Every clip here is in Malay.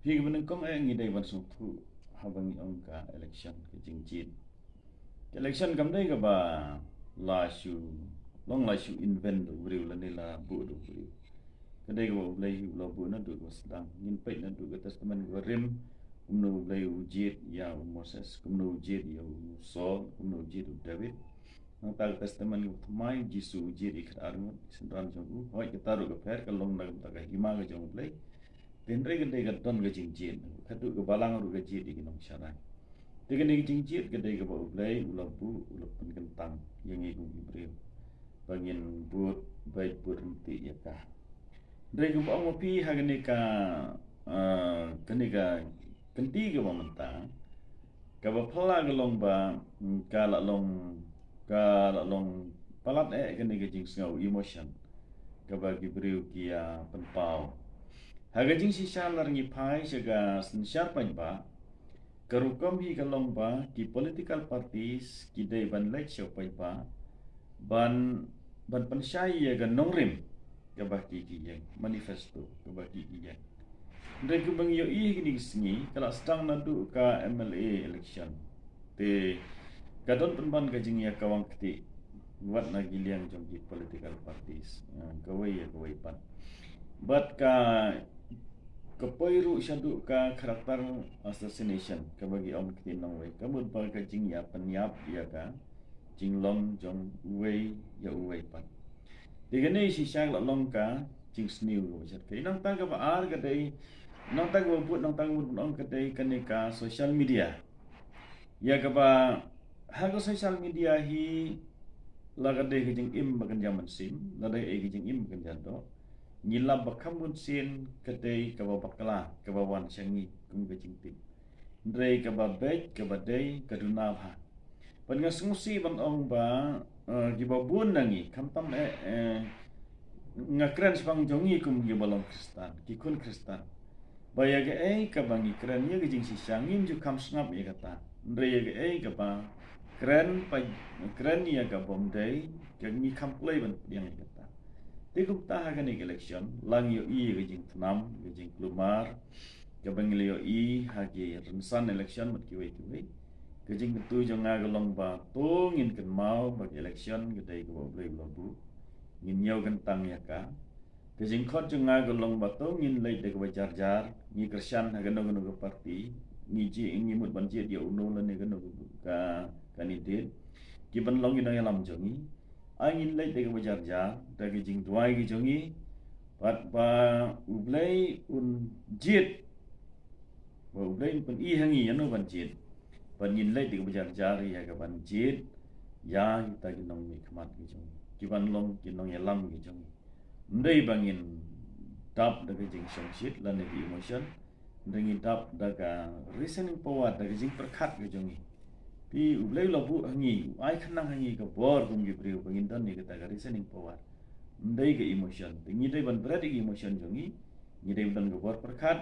Hi benengkong ngi dai ban sung thu habang ong ka election ke jingjit. Election kam dai ka ba la shu long la shu invent do bri la ni la bu do bri. Ka dai ka blai hu la bu na do ko sedang ngin pai na do ka testament ko rim kumno blai ujit ya Moses kumno ujit ya Saul kumno ujit David. Nang tal testament ko mai Jisu ujit ikhar arun sendran jong u hoi ka taru ka fer ka long na ka ka hima ka jong blai. Tendre gede gadon ga jingjit kadu ga balang ru ga jit di ginong syarai tegene jingjit gede ga ba ublai ulabu ulapun kentang yang igu gibril bangin but baik but renti ya ka dre ga ba ngopi hagane ka kene ga kenti ga ba mentang ka ba phala ga long ba ka la long palat kene ga jingsngau emotion ka ba gibril kia penpau Haga jing si syar ngi pai jaga sensyar ba karukom hi kalong ba ki political parties ki dai ban lek syo ba ban pensyai ya ga nongrim ka ba ki yang manifesto ka ba ki yang ndai ku bang yo i gini sngi kala sedang nadu ka MLA election te kadon penban ka jing ya kawang keti buat na giliang jong ki political parties kawai pan but ka Kepoiru syadu ka karakter assassination ka bagi om ketinong wei kabut pa ka jing ya penyap ya ka jing long jong wei ya wei pan digane si syang long ka jing sniu go jat kai nang ta ka ba ar ka dai nang ta go put nang ta go nang ka dai kane ka social media ya ka ba ha ka social media hi la ka dai ka jing im ba kan jaman sim la dai e ka jing im kan jado Nila bakamun sin kadai kababakala kabawan syangi kum kejingtip. Ndrei kababek kabadai kaduna ha. Pan nga sungsi ban ong ba gibabun nangi kamtam nga kren spang jongi kum gibalong Kristan kikun Kristan. Baya ge kabangi kren ye gejing si syangim ju kam sngap ye kata. Ndrei ge kaba kren ya kabom dai gangi kam play ban yang kata. Tikum tahagan election lang yo i gajing tnam gajing klumar kabang yo i hagi rensan election mat kiwei gajing tu jonga galong ba tongin kan mau bag election gadai ko blai labu ngin nyau kan tang ya ka gajing khot jonga galong ba tongin lai de ko jar ni kersan hagan no go parti ni ji ngi mut ban ji dia uno lan ne gan ka kanidin kiban long ina lam jongi angin lai de ko jar dagi jing duai gi jongi pat ba ublai un jit ba ublai pun i hangi yano ban jit ban yin lai de ko jar ya ga ban jit ya kita gi nong mi khamat gi jongi ki ban long ki nong ya lam gi jongi ndai bangin tap dagi jing song shit lan di emotion ndai tap daga reasoning power dagi jing perkhat gi jongi pi ublai labu hangi ai khanang hangi ka bor kum gi priu bangin dan ni kata reasoning power ndai ke emotion tingi dai ban berarti emotion jongi ni dai ban go bor perkhat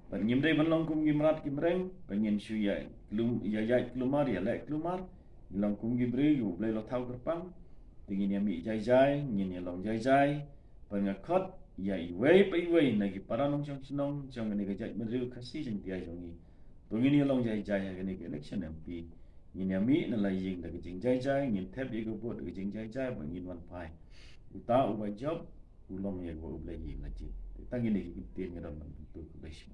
ban ngim dai ban long kum gimrat kimreng pengen shu ya klum ya klumar ya le klumar long kum gibre yu blai lo thau kerpang tingi ni mi jai ni long jai ban ngakot ya i wei nagi paranong chong chnong chong ni ga jai mriu khasi jing tia jongi tungi ni long jai ya ni ke election MP ni mi na lai jing da jing jai ni thep ye go bot jing jai ban ni wan pai uta uba job ulom ye go ublai yi ngaji tangi ni kitin ngadon tu kulish